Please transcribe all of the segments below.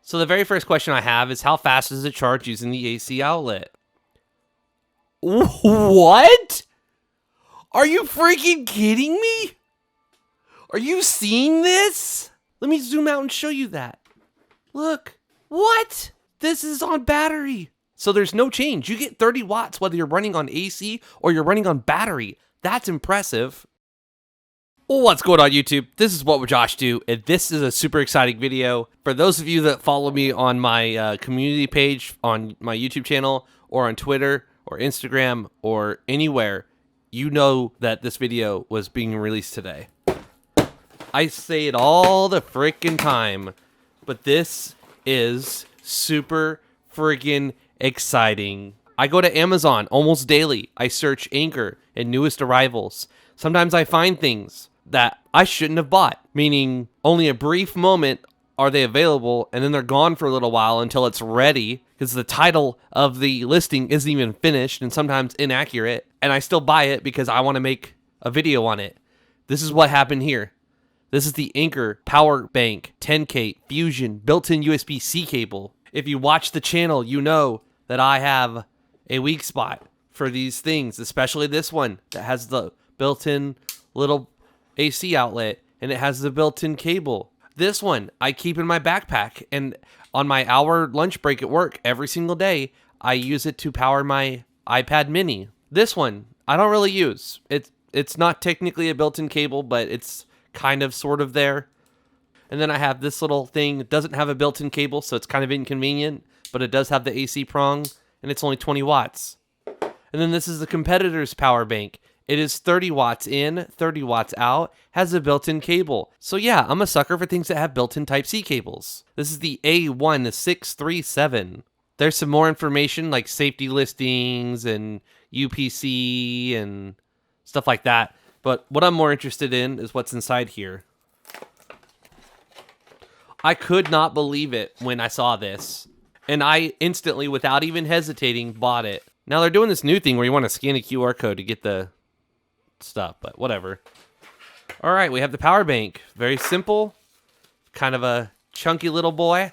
So the very first question I have is, how fast does it charge using the AC outlet? What? Are you freaking kidding me? Are you seeing this? Let me zoom out and show you that. Look. What? This is on battery. So there's no change. You get 30 watts whether you're running on AC or you're running on battery. That's impressive. What's going on, YouTube? This is What Would Josh Do, and this is a super exciting video. For those of you that follow me on my community page on my YouTube channel or on Twitter or Instagram or anywhere, you know that this video was being released today. I say it all the freaking time, but this is super freaking exciting. I go to Amazon almost daily. I search Anker and newest arrivals. Sometimes I find things that I shouldn't have bought, meaning only a brief moment are they available, and then they're gone for a little while until it's ready, because the title of the listing isn't even finished and sometimes inaccurate, and I still buy it because I want to make a video on it. This is what happened here. This is the Anker Power Bank 10K Fusion built-in USB-C cable. If you watch the channel, you know that I have a weak spot for these things, especially this one that has the built-in little AC outlet and it has the built-in cable. This one I keep in my backpack, and on my hour lunch break at work every single day, I use it to power my iPad mini. This one I don't really use. It's not technically a built-in cable, but it's kind of sort of there. And then I have this little thing. It doesn't have a built-in cable, so it's kind of inconvenient, but it does have the AC prong, and it's only 20 watts. And then this is the competitor's power bank. It is 30 watts in, 30 watts out, has a built-in cable. So yeah, I'm a sucker for things that have built-in Type-C cables. This is the A1637. There's some more information like safety listings and UPC and stuff like that. But what I'm more interested in is what's inside here. I could not believe it when I saw this, and I instantly, without even hesitating, bought it. Now they're doing this new thing where you want to scan a QR code to get the stuff, but whatever. All right, we have the power bank. Very simple, kind of a chunky little boy.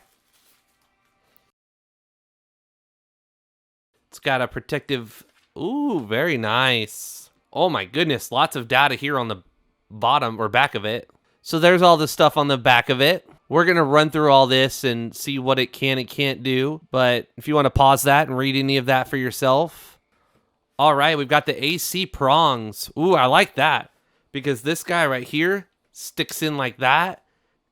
It's got a protective, ooh, very nice. Oh my goodness, lots of data here on the bottom or back of it. So there's all the stuff on the back of it. We're going to run through all this and see what it can and can't do. But if you want to pause that and read any of that for yourself. All right, we've got the AC prongs. Ooh, I like that, because this guy right here sticks in like that.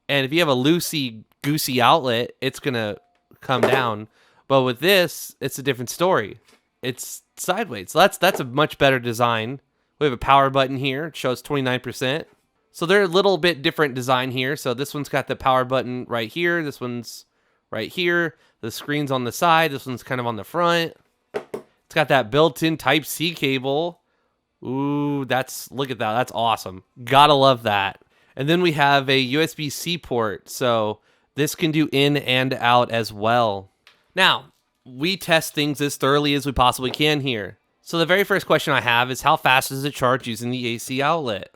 And if you have a loosey-goosey outlet, it's going to come down. But with this, it's a different story. It's sideways. So that's a much better design. We have a power button here. It shows 29%. So they're a little bit different design here. So this one's got the power button right here. This one's right here. The screen's on the side. This one's kind of on the front. It's got that built-in Type-C cable. Ooh, look at that. That's awesome. Gotta love that. And then we have a USB-C port. So this can do in and out as well. Now, we test things as thoroughly as we possibly can here. So the very first question I have is, how fast does it charge using the AC outlet?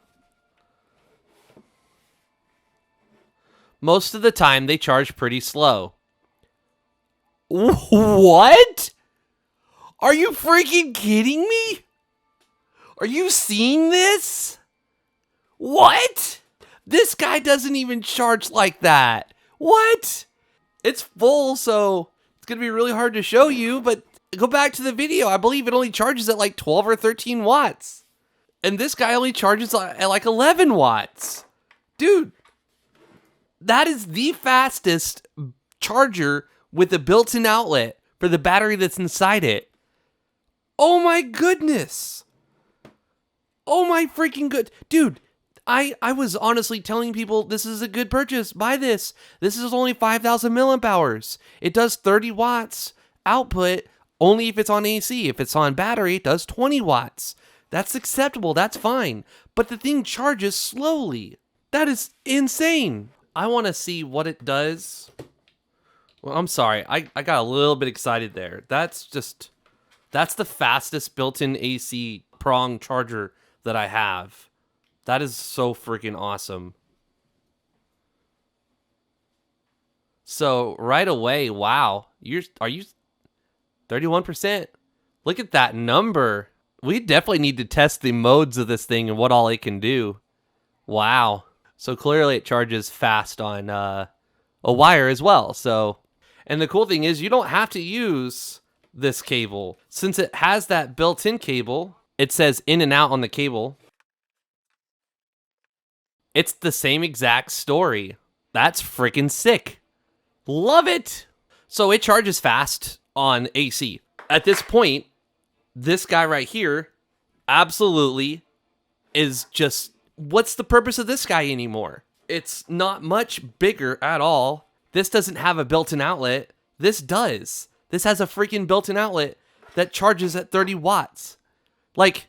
Most of the time, they charge pretty slow. What? Are you freaking kidding me? Are you seeing this? What? This guy doesn't even charge like that. What? It's full, so it's going to be really hard to show you, but go back to the video. I believe it only charges at like 12 or 13 watts. And this guy only charges at like 11 watts. Dude. That is the fastest charger with a built-in outlet for the battery that's inside it. Oh my goodness. Oh my freaking good. Dude, I was honestly telling people this is a good purchase. Buy this. This is only 5,000 milliamp hours. It does 30 watts output only if it's on AC. If it's on battery, it does 20 watts. That's acceptable. That's fine. But the thing charges slowly. That is insane. I want to see what it does. Well, I'm sorry. I got a little bit excited there. That's the fastest built-in AC prong charger that I have. That is so freaking awesome. So right away, wow, are you 31%? Look at that number. We definitely need to test the modes of this thing and what all it can do. Wow. So clearly it charges fast on a wire as well. So, and the cool thing is you don't have to use this cable. Since it has that built-in cable, it says in and out on the cable. It's the same exact story. That's freaking sick. Love it. So it charges fast on AC. At this point, this guy right here absolutely is just, what's the purpose of this guy anymore? It's not much bigger at all. This doesn't have a built-in outlet. This does. This has a freaking built-in outlet that charges at 30 watts. Like,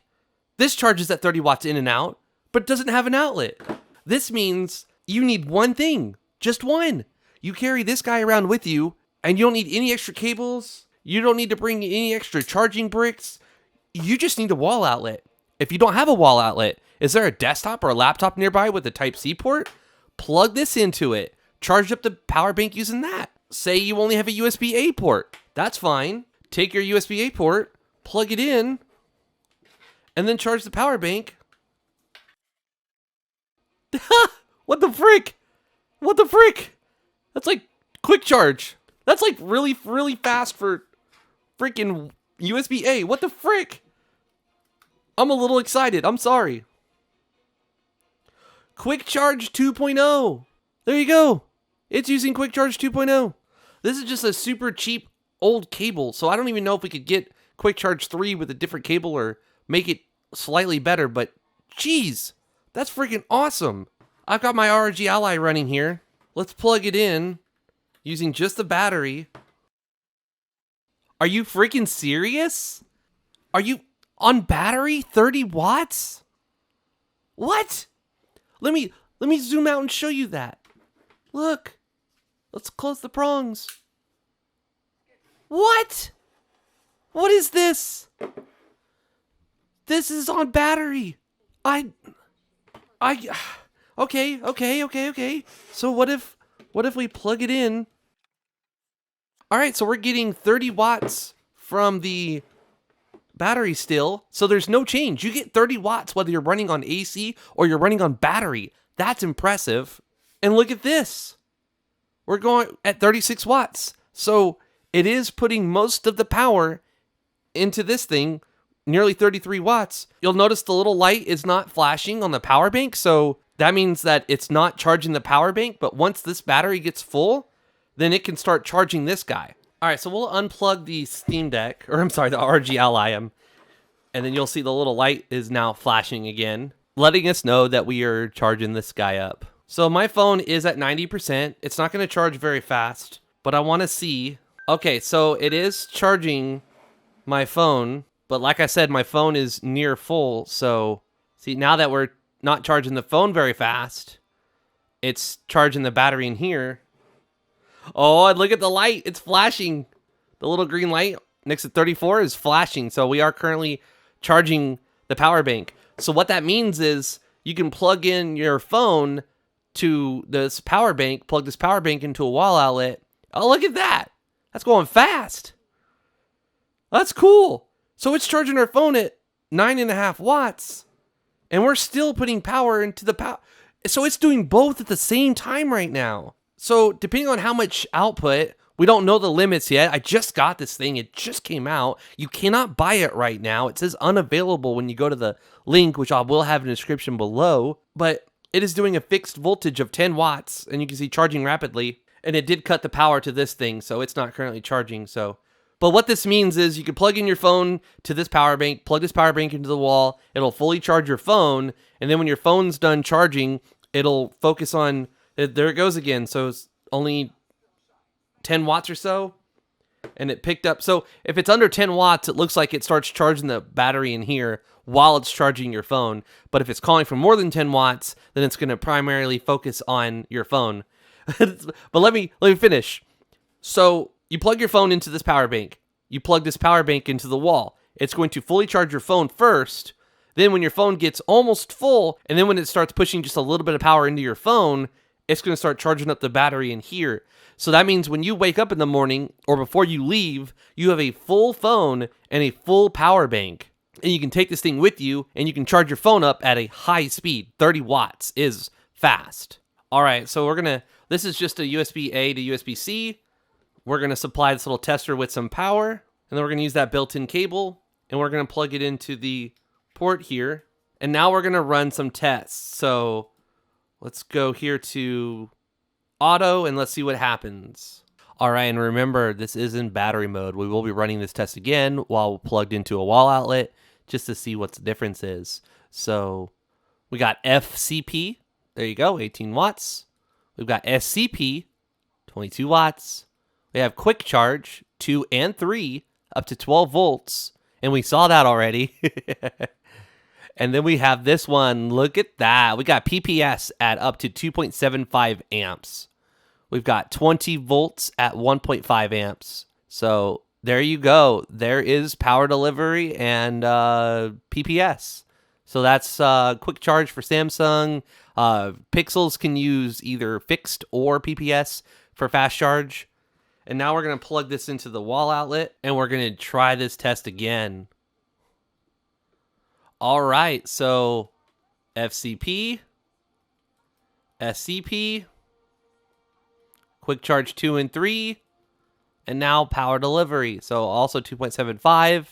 this charges at 30 watts in and out, but doesn't have an outlet. This means you need one thing, just one. You carry this guy around with you, and you don't need any extra cables. You don't need to bring any extra charging bricks. You just need a wall outlet. If you don't have a wall outlet, is there a desktop or a laptop nearby with a Type-C port? Plug this into it. Charge up the power bank using that. Say you only have a USB-A port. That's fine. Take your USB-A port, plug it in, and then charge the power bank. What the frick? What the frick? That's like quick charge. That's like really, really fast for freaking USB-A. What the frick? I'm a little excited. I'm sorry. Quick Charge 2.0. There you go. It's using Quick Charge 2.0. This is just a super cheap old cable, so I don't even know if we could get Quick Charge 3 with a different cable or make it slightly better, but geez, that's freaking awesome. I've got my ROG Ally running here. Let's plug it in using just the battery. Are you freaking serious? Are you on battery 30 watts? What? Let me zoom out and show you that. Look. Let's close the prongs. What? What is this? This is on battery. Okay. So what if we plug it in? All right, so we're getting 30 watts from the battery still. So there's no change. You get 30 watts whether you're running on AC or you're running on battery. That's impressive. And look at this. We're going at 36 watts. So it is putting most of the power into this thing, nearly 33 watts. You'll notice the little light is not flashing on the power bank. So that means that it's not charging the power bank. But once this battery gets full, then it can start charging this guy. All right, so we'll unplug the Steam Deck, or I'm sorry, the ROG Ally, and then you'll see the little light is now flashing again, letting us know that we are charging this guy up. So my phone is at 90%. It's not going to charge very fast, but I want to see. Okay, so it is charging my phone, but like I said, my phone is near full. So see, now that we're not charging the phone very fast, it's charging the battery in here. Oh, and look at the light. It's flashing. The little green light next to 34 is flashing. So we are currently charging the power bank. So what that means is you can plug in your phone to this power bank, plug this power bank into a wall outlet. Oh, look at that. That's going fast. That's cool. So it's charging our phone at 9.5 watts. And we're still putting power into the power. So it's doing both at the same time right now. So depending on how much output, we don't know the limits yet. I just got this thing. It just came out. You cannot buy it right now. It says unavailable when you go to the link, which I will have in the description below. But it is doing a fixed voltage of 10 watts, and you can see charging rapidly. And it did cut the power to this thing, so it's not currently charging. But what this means is you can plug in your phone to this power bank, plug this power bank into the wall. It'll fully charge your phone. And then when your phone's done charging, it'll focus on... There it goes again. So it's only 10 watts or so. And it picked up. So if it's under 10 watts, it looks like it starts charging the battery in here while it's charging your phone. But if it's calling for more than 10 watts, then it's going to primarily focus on your phone. But let me finish. So you plug your phone into this power bank. You plug this power bank into the wall. It's going to fully charge your phone first. Then when your phone gets almost full, and then when it starts pushing just a little bit of power into your phone, it's going to start charging up the battery in here. So that means when you wake up in the morning or before you leave, you have a full phone and a full power bank. And you can take this thing with you and you can charge your phone up at a high speed. 30 watts is fast. All right, so this is just a USB-A to USB-C. We're going to supply this little tester with some power, and then we're going to use that built-in cable, and we're going to plug it into the port here. And now we're going to run some tests. So let's go here to auto, and let's see what happens. All right, and remember, this is in battery mode. We will be running this test again while plugged into a wall outlet just to see what the difference is. So we got FCP. There you go, 18 watts. We've got SCP, 22 watts. We have quick charge, 2 and 3, up to 12 volts. And we saw that already. And then we have this one. Look at that. We got PPS at up to 2.75 amps. We've got 20 volts at 1.5 amps. So there you go. There is power delivery and PPS. So that's quick charge for Samsung. Pixels can use either fixed or PPS for fast charge. And now we're going to plug this into the wall outlet, and we're going to try this test again. All right, so FCP, SCP, quick charge 2 and 3, and now power delivery. So also 2.75,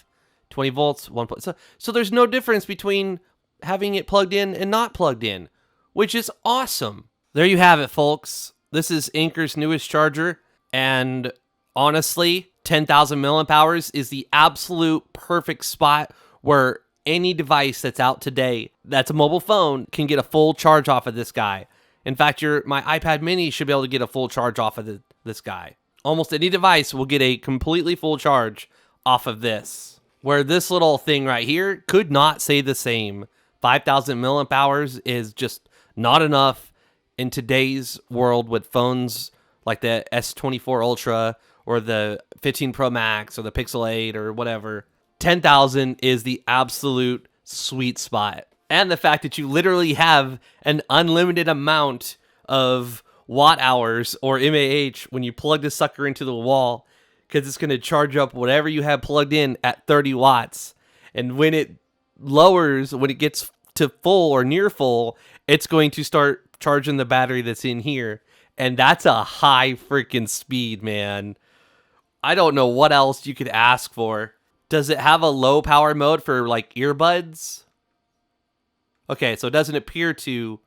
20 volts, 1. So there's no difference between having it plugged in and not plugged in, which is awesome. There you have it, folks. This is Anker's newest charger. And honestly, 10,000 milliamp hours is the absolute perfect spot where any device that's out today that's a mobile phone can get a full charge off of this guy. In fact, my iPad mini should be able to get a full charge off of this guy. Almost any device will get a completely full charge off of this. Where this little thing right here could not say the same. 5,000 milliamp hours is just not enough in today's world with phones like the S23 Ultra or the 15 Pro Max or the Pixel 8 or whatever. 10,000 is the absolute sweet spot. And the fact that you literally have an unlimited amount of watt hours or mAh when you plug this sucker into the wall, because it's going to charge up whatever you have plugged in at 30 watts. And when it lowers, when it gets to full or near full, it's going to start charging the battery that's in here. And that's a high freaking speed, man. I don't know what else you could ask for. Does it have a low power mode for like earbuds? Okay, so it doesn't appear to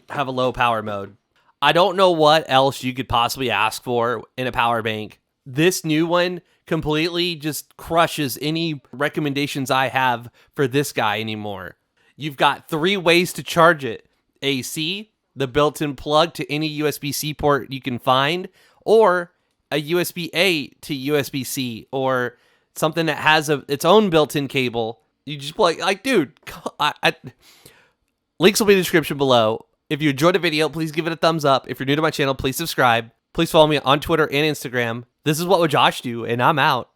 have a low power mode. I don't know what else you could possibly ask for in a power bank. This new one completely just crushes any recommendations I have for this guy anymore. You've got 3 ways to charge it. AC, the built-in plug to any USB-C port you can find, or a USB-A to USB-C, or something that has its own built-in cable. You just plug, like, dude, links will be in the description below. If you enjoyed the video, please give it a thumbs up. If you're new to my channel, please subscribe. Please follow me on Twitter and Instagram. This is What Would Josh Do, and I'm out.